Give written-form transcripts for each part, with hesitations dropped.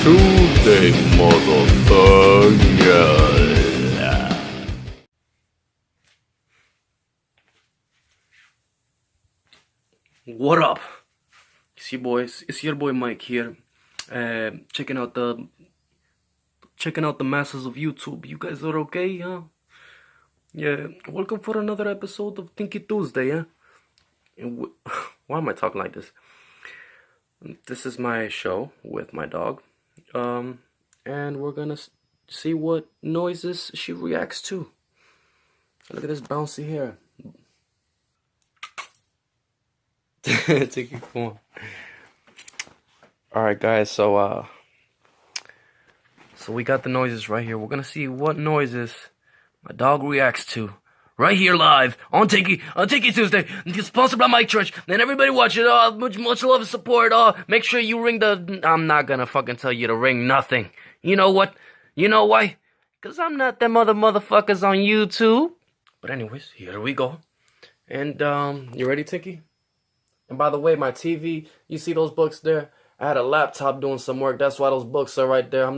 Tuesday, motherfucker. What up? It's your boy Mike here. Checking out the masses of YouTube. You guys are okay, huh? Yeah. Welcome for another episode of Tinkie Tuesday, huh? Why am I talking like this? This is my show with my dog, and we're gonna see what noises she reacts to. Look at this bouncy hair. Tinkie, come on. All right, guys. So we got the noises right here. We're gonna see what noises my dog reacts to right here live on Tinkie Tuesday. Sponsored by Mike Trenche. And everybody watch it. Much love and support. Make sure you ring the. I'm not gonna fucking tell you to ring nothing. You know what? You know why? Cause I'm not them other motherfuckers on YouTube. But anyways, here we go. And you ready, Tinkie? And by the way, my TV, you see those books there? I had a laptop doing some work. That's why those books are right there.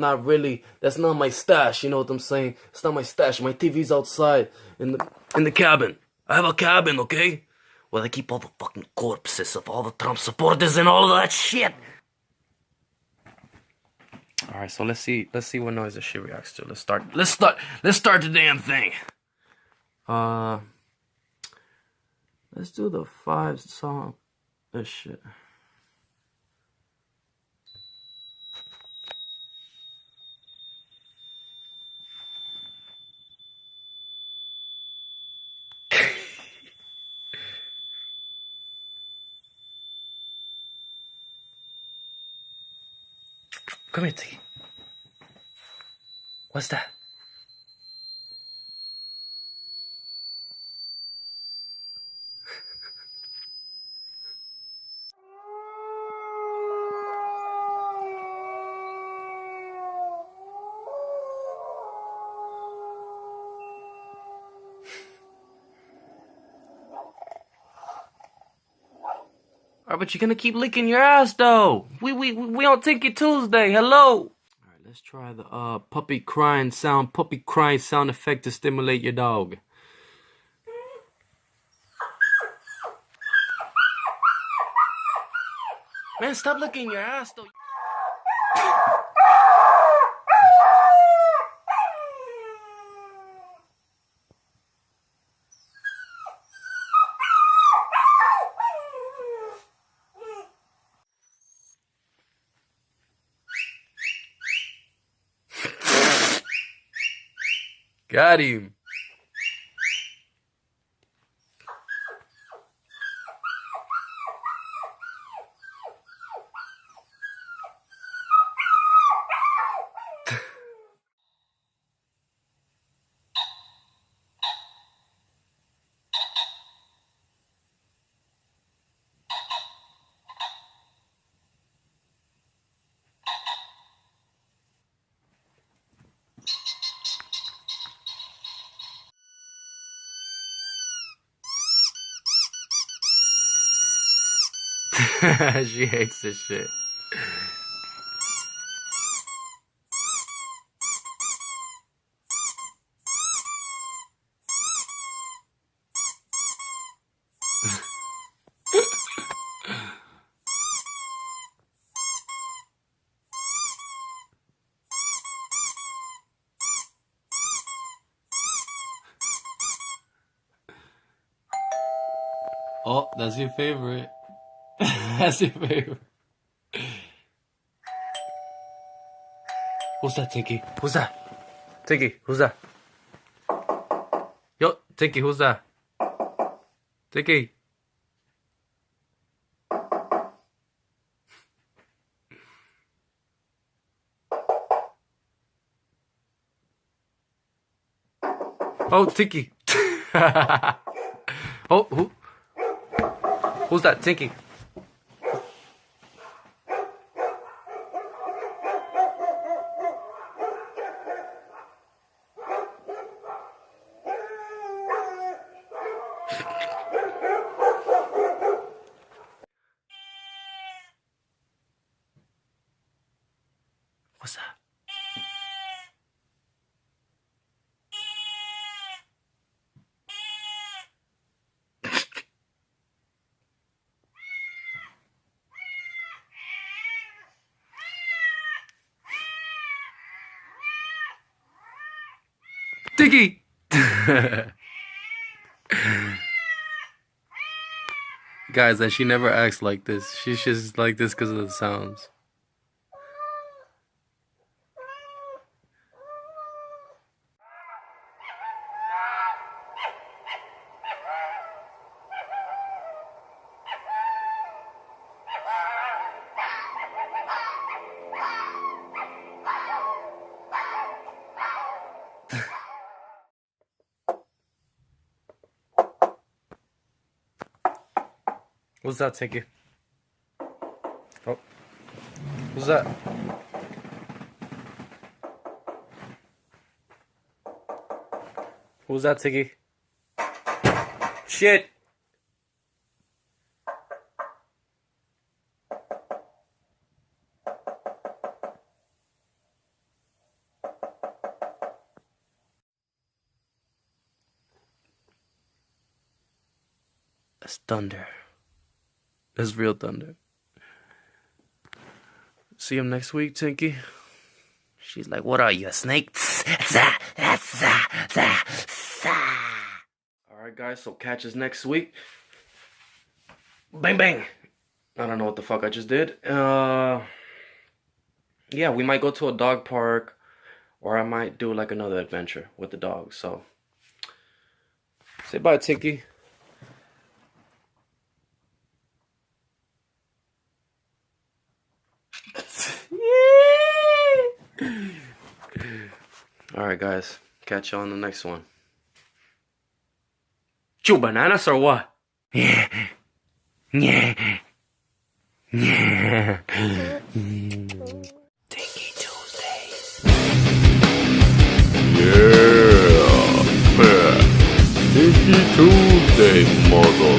That's not my stash, you know what I'm saying? It's not my stash. My TV's outside in the cabin. I have a cabin, okay? Where they keep all the fucking corpses of all the Trump supporters and all of that shit. Alright, so let's see what noises she reacts to. Let's start the damn thing. Let's do the 5 song. This shit. Come here, Tinkie. What's that? Alright, but you're gonna keep licking your ass though. We on Tinkie Tuesday. Hello. Alright, let's try the puppy crying sound effect to stimulate your dog. Man, stop licking your ass though. Got him. She hates this shit. Oh, that's your favorite. That's your favorite. Who's that, Tinkie? Who's that? Tinkie, who's that? Yo, Tinkie, who's that? Tinkie. Oh, Tinkie. Oh, who's that, Tinkie? Tinkie! Guys, and she never acts like this. She's just like this because of the sounds. What's that, Tinkie? Oh. What's that? Who's that, Tinkie? Shit! That's thunder. That's real thunder. See him next week, Tinkie. She's like, what are you, a snake? Alright guys, so catch us next week. Bang bang. I don't know what the fuck I just did. Yeah, we might go to a dog park, or I might do like another adventure with the dogs. So say bye, Tinkie. Alright guys, catch you on the next one. Chew bananas or what? Yeah. Yeah. Yeah. Tinkie Tuesdays. Yeah. Tinkie Tuesday, mother.